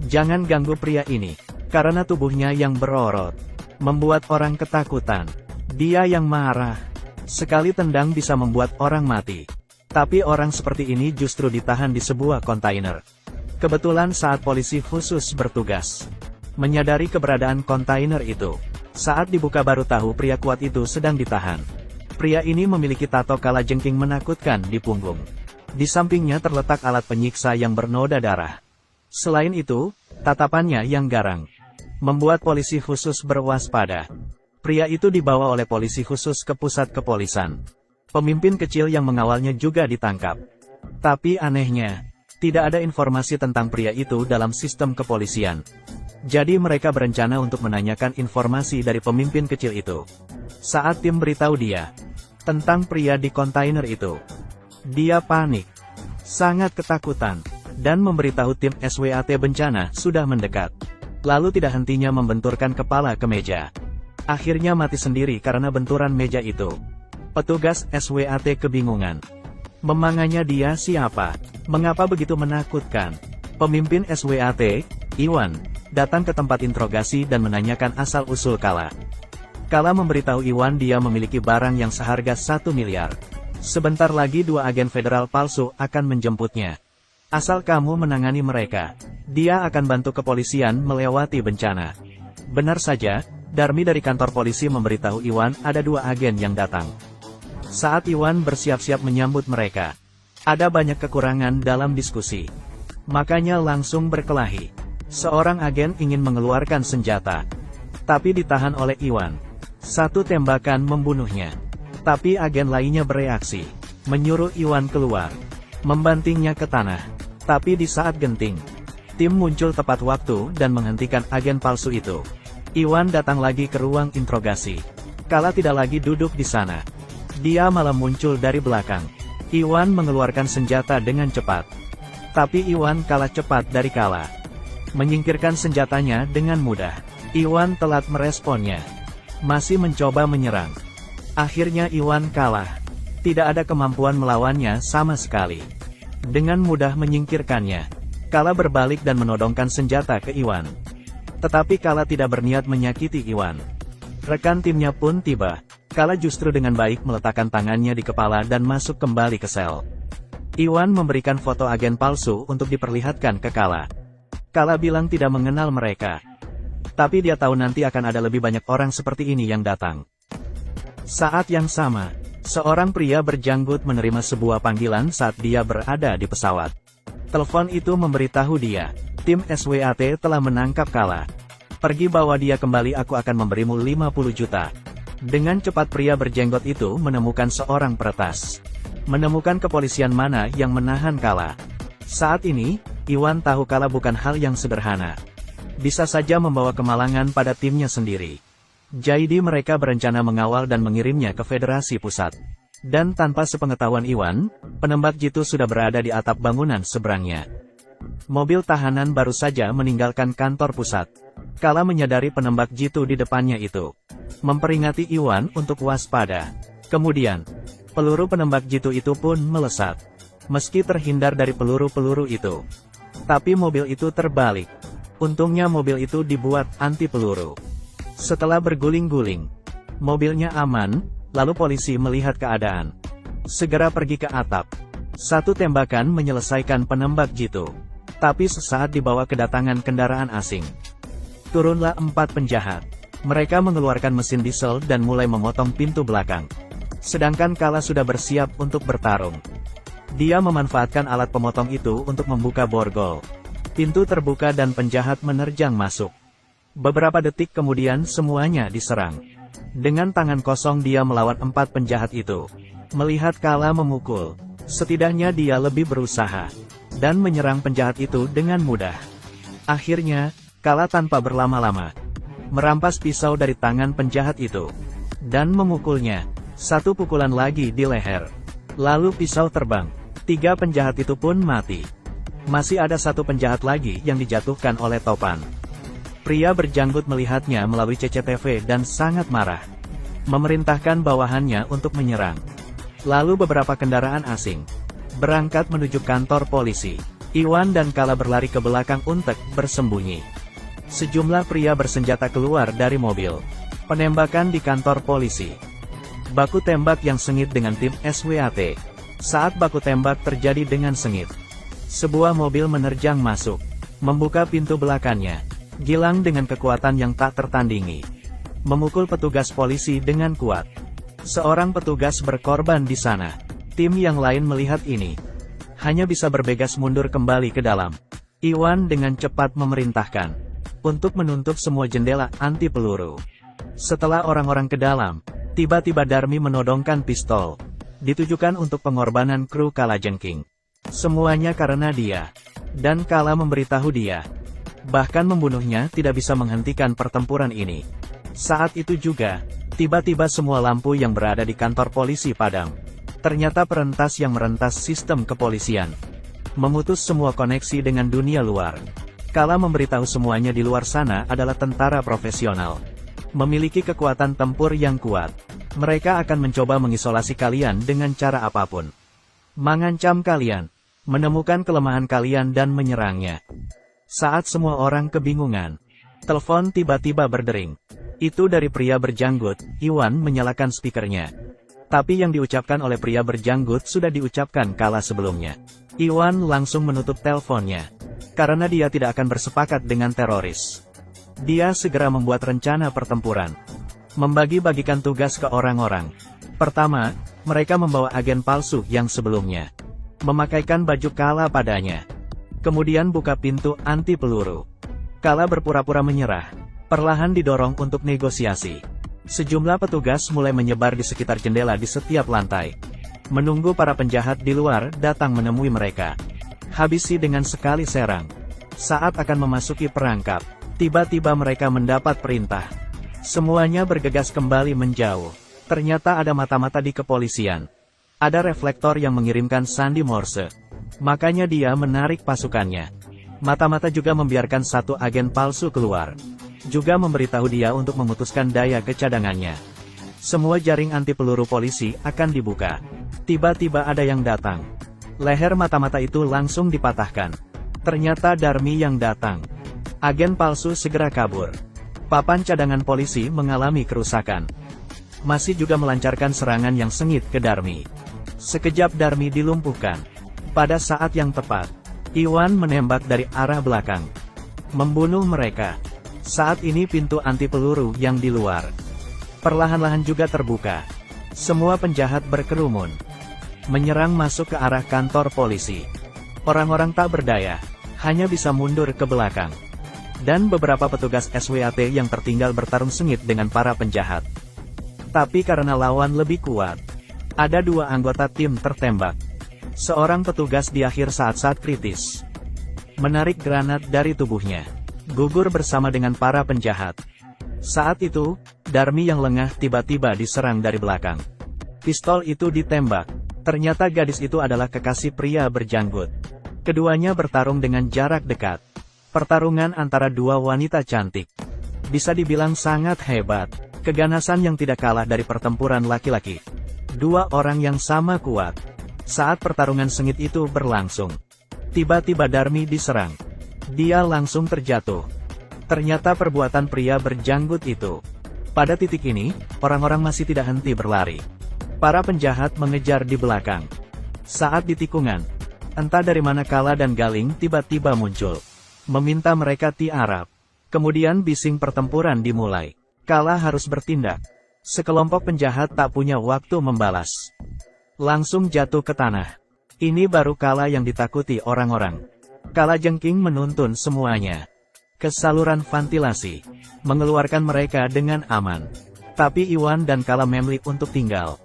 Jangan ganggu pria ini, karena tubuhnya yang berorot membuat orang ketakutan. Dia yang marah. Sekali tendang bisa membuat orang mati. Tapi orang seperti ini justru ditahan di sebuah kontainer. Kebetulan saat polisi khusus bertugas menyadari keberadaan kontainer itu. Saat dibuka baru tahu pria kuat itu sedang ditahan. Pria ini memiliki tato kalajengking menakutkan di punggung. Di sampingnya terletak alat penyiksa yang bernoda darah. Selain itu, tatapannya yang garang membuat polisi khusus berwaspada. Pria itu dibawa oleh polisi khusus ke pusat kepolisian. Pemimpin kecil yang mengawalnya juga ditangkap. Tapi anehnya, tidak ada informasi tentang pria itu dalam sistem kepolisian. Jadi mereka berencana untuk menanyakan informasi dari pemimpin kecil itu. Saat tim beritahu dia tentang pria di kontainer itu, dia panik, sangat ketakutan, dan memberitahu tim SWAT bencana sudah mendekat. Lalu tidak hentinya membenturkan kepala ke meja. Akhirnya mati sendiri karena benturan meja itu. Petugas SWAT kebingungan. Memanganya dia siapa? Mengapa begitu menakutkan? Pemimpin SWAT, Iwan, datang ke tempat interogasi dan menanyakan asal-usul Kala. Kala memberitahu Iwan dia memiliki barang yang seharga 1 miliar. Sebentar lagi 2 agen federal palsu akan menjemputnya. Asal kamu menangani mereka, dia akan bantu kepolisian melewati bencana. Benar saja, Darmi dari kantor polisi memberitahu Iwan ada 2 agen yang datang. Saat Iwan bersiap-siap menyambut mereka, ada banyak kekurangan dalam diskusi. Makanya langsung berkelahi. Seorang agen ingin mengeluarkan senjata, tapi ditahan oleh Iwan. 1 tembakan membunuhnya. Tapi agen lainnya bereaksi, menyuruh Iwan keluar, membantingnya ke tanah. Tapi di saat genting, tim muncul tepat waktu dan menghentikan agen palsu itu. Iwan datang lagi ke ruang interogasi. Kala tidak lagi duduk di sana. Dia malah muncul dari belakang. Iwan mengeluarkan senjata dengan cepat. Tapi Iwan kalah cepat dari Kala. Menyingkirkan senjatanya dengan mudah. Iwan telat meresponnya. Masih mencoba menyerang. Akhirnya Iwan kalah. Tidak ada kemampuan melawannya sama sekali. Dengan mudah menyingkirkannya, Kala berbalik dan menodongkan senjata ke Iwan. Tetapi Kala tidak berniat menyakiti Iwan. Rekan timnya pun tiba. Kala justru dengan baik meletakkan tangannya di kepala dan masuk kembali ke sel. Iwan memberikan foto agen palsu untuk diperlihatkan ke Kala. Kala bilang tidak mengenal mereka. Tapi dia tahu nanti akan ada lebih banyak orang seperti ini yang datang. Saat yang sama, seorang pria berjanggut menerima sebuah panggilan saat dia berada di pesawat. Telepon itu memberitahu dia, tim SWAT telah menangkap Kala. Pergi bawa dia kembali, aku akan memberimu 50 juta. Dengan cepat pria berjenggot itu menemukan seorang peretas. Menemukan kepolisian mana yang menahan Kala. Saat ini, Iwan tahu Kala bukan hal yang sederhana. Bisa saja membawa kemalangan pada timnya sendiri. Jadi mereka berencana mengawal dan mengirimnya ke Federasi Pusat. Dan tanpa sepengetahuan Iwan, penembak jitu sudah berada di atap bangunan seberangnya. Mobil tahanan baru saja meninggalkan kantor pusat. Kala menyadari penembak jitu di depannya itu. Memperingati Iwan untuk waspada. Kemudian, peluru penembak jitu itu pun melesat. Meski terhindar dari peluru-peluru itu. Tapi mobil itu terbalik. Untungnya mobil itu dibuat anti peluru. Setelah berguling-guling, mobilnya aman, lalu polisi melihat keadaan. Segera pergi ke atap. 1 tembakan menyelesaikan penembak jitu. Tapi sesaat dibawa kedatangan kendaraan asing. Turunlah 4 penjahat. Mereka mengeluarkan mesin diesel dan mulai memotong pintu belakang. Sedangkan Kala sudah bersiap untuk bertarung. Dia memanfaatkan alat pemotong itu untuk membuka borgol. Pintu terbuka dan penjahat menerjang masuk. Beberapa detik kemudian semuanya diserang. Dengan tangan kosong dia melawan 4 penjahat itu. Melihat Kala memukul, setidaknya dia lebih berusaha. Dan menyerang penjahat itu dengan mudah. Akhirnya, Kala tanpa berlama-lama merampas pisau dari tangan penjahat itu. Dan memukulnya. 1 pukulan lagi di leher. Lalu pisau terbang. 3 penjahat itu pun mati. Masih ada 1 penjahat lagi yang dijatuhkan oleh topan. Pria berjanggut melihatnya melalui CCTV dan sangat marah. Memerintahkan bawahannya untuk menyerang. Lalu beberapa kendaraan asing berangkat menuju kantor polisi. Iwan dan Kala berlari ke belakang untuk bersembunyi. Sejumlah pria bersenjata keluar dari mobil. Penembakan di kantor polisi. Baku tembak yang sengit dengan tim SWAT. Saat baku tembak terjadi dengan sengit, sebuah mobil menerjang masuk, membuka pintu belakangnya. Gilang dengan kekuatan yang tak tertandingi memukul petugas polisi dengan kuat. Seorang petugas berkorban di sana. Tim yang lain melihat ini, hanya bisa bergegas mundur kembali ke dalam. Iwan dengan cepat memerintahkan untuk menutup semua jendela anti peluru. Setelah orang-orang ke dalam, tiba-tiba Darmi menodongkan pistol, ditujukan untuk pengorbanan kru Kalajengking. Semuanya karena dia. Dan Kala memberitahu dia, bahkan membunuhnya tidak bisa menghentikan pertempuran ini. Saat itu juga, tiba-tiba semua lampu yang berada di kantor polisi padam. Ternyata perentas yang merentas sistem kepolisian, memutus semua koneksi dengan dunia luar. Kala memberitahu semuanya di luar sana adalah tentara profesional, memiliki kekuatan tempur yang kuat. Mereka akan mencoba mengisolasi kalian dengan cara apapun. Mengancam kalian, menemukan kelemahan kalian dan menyerangnya. Saat semua orang kebingungan, telepon tiba-tiba berdering. Itu dari pria berjanggut. Iwan menyalakan speakernya. Tapi yang diucapkan oleh pria berjanggut sudah diucapkan Kala sebelumnya. Iwan langsung menutup teleponnya, karena dia tidak akan bersepakat dengan teroris. Dia segera membuat rencana pertempuran. Membagi-bagikan tugas ke orang-orang. Pertama, mereka membawa agen palsu yang sebelumnya, memakaikan baju Kala padanya. Kemudian buka pintu anti peluru. Kala berpura-pura menyerah, perlahan didorong untuk negosiasi. Sejumlah petugas mulai menyebar di sekitar jendela di setiap lantai, menunggu para penjahat di luar datang menemui mereka. Habisi dengan sekali serang. Saat akan memasuki perangkap, tiba-tiba mereka mendapat perintah. Semuanya bergegas kembali menjauh. Ternyata ada mata-mata di kepolisian. Ada reflektor yang mengirimkan sandi Morse. Makanya dia menarik pasukannya. Mata-mata juga membiarkan satu agen palsu keluar. Juga memberitahu dia untuk memutuskan daya kecadangannya. Semua jaring anti peluru polisi akan dibuka. Tiba-tiba ada yang datang. Leher mata-mata itu langsung dipatahkan. Ternyata Darmi yang datang. Agen palsu segera kabur. Papan cadangan polisi mengalami kerusakan. Masih juga melancarkan serangan yang sengit ke Darmi. Sekejap Darmi dilumpuhkan. Pada saat yang tepat, Iwan menembak dari arah belakang, membunuh mereka. Saat ini pintu anti peluru yang di luar perlahan-lahan juga terbuka. Semua penjahat berkerumun, menyerang masuk ke arah kantor polisi. Orang-orang tak berdaya, hanya bisa mundur ke belakang. Dan beberapa petugas SWAT yang tertinggal bertarung sengit dengan para penjahat. Tapi karena lawan lebih kuat, ada dua anggota tim tertembak. Seorang petugas di akhir saat-saat kritis menarik granat dari tubuhnya, gugur bersama dengan para penjahat. Saat itu, Darmi yang lengah tiba-tiba diserang dari belakang. Pistol itu ditembak. Ternyata gadis itu adalah kekasih pria berjanggut. Keduanya bertarung dengan jarak dekat. Pertarungan antara dua wanita cantik. Bisa dibilang sangat hebat. Keganasan yang tidak kalah dari pertempuran laki-laki. Dua orang yang sama kuat. Saat pertarungan sengit itu berlangsung, tiba-tiba Darmi diserang. Dia langsung terjatuh. Ternyata perbuatan pria berjanggut itu. Pada titik ini, orang-orang masih tidak henti berlari. Para penjahat mengejar di belakang. Saat di tikungan, entah dari mana Kala dan Galing tiba-tiba muncul, meminta mereka tiarap. Kemudian bising pertempuran dimulai. Kala harus bertindak. Sekelompok penjahat tak punya waktu membalas. Langsung jatuh ke tanah. Ini baru Kala yang ditakuti orang-orang. Kalajengking menuntun semuanya ke saluran ventilasi, mengeluarkan mereka dengan aman. Tapi Iwan dan Kala memilih untuk tinggal.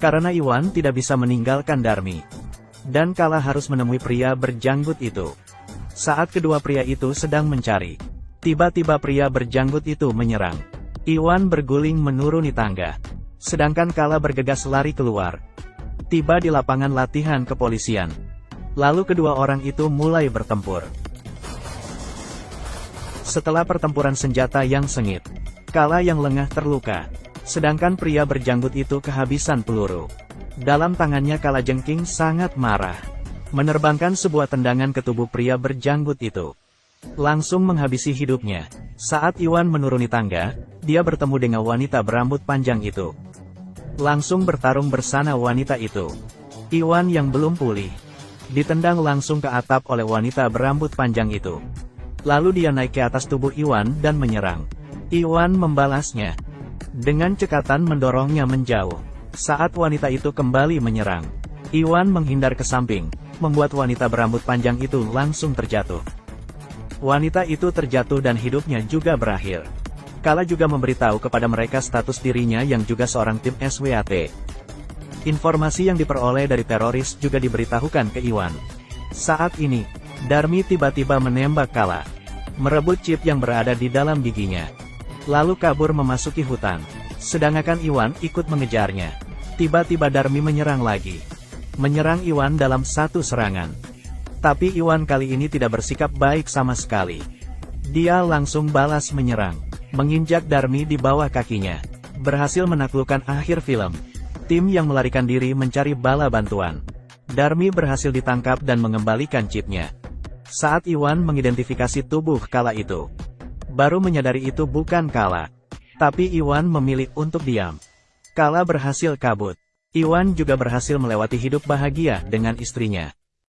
Karena Iwan tidak bisa meninggalkan Darmi. Dan Kala harus menemui pria berjanggut itu. Saat kedua pria itu sedang mencari, tiba-tiba pria berjanggut itu menyerang. Iwan berguling menuruni tangga. Sedangkan Kala bergegas lari keluar. Tiba di lapangan latihan kepolisian. Lalu kedua orang itu mulai bertempur. Setelah pertempuran senjata yang sengit, Kala yang lengah terluka. Sedangkan pria berjanggut itu kehabisan peluru. Dalam tangannya Kalajengking sangat marah. menerbangkan sebuah tendangan ke tubuh pria berjanggut itu. Langsung menghabisi hidupnya. Saat Iwan menuruni tangga, dia bertemu dengan wanita berambut panjang itu. Langsung bertarung bersama wanita itu. Iwan yang belum pulih ditendang langsung ke atap oleh wanita berambut panjang itu. Lalu dia naik ke atas tubuh Iwan dan menyerang. Iwan membalasnya dengan cekatan mendorongnya menjauh. Saat wanita itu kembali menyerang, Iwan menghindar ke samping, membuat wanita berambut panjang itu langsung terjatuh. Wanita itu terjatuh dan hidupnya juga berakhir. Kala juga memberitahu kepada mereka status dirinya yang juga seorang tim SWAT. Informasi yang diperoleh dari teroris juga diberitahukan ke Iwan. Saat ini, Darmi tiba-tiba menembak Kala, merebut chip yang berada di dalam giginya, lalu kabur memasuki hutan. Sedangkan Iwan ikut mengejarnya. Tiba-tiba Darmi menyerang lagi. Menyerang Iwan dalam satu serangan. Tapi Iwan kali ini tidak bersikap baik sama sekali. Dia langsung balas menyerang, menginjak Darmi di bawah kakinya. Berhasil menaklukkan akhir film. Tim yang melarikan diri mencari bala bantuan. Darmi berhasil ditangkap dan mengembalikan chipnya. Saat Iwan mengidentifikasi tubuh Kala itu, baru menyadari itu bukan Kala. Tapi Iwan memilih untuk diam. Kala berhasil kabur. Iwan juga berhasil melewati hidup bahagia dengan istrinya.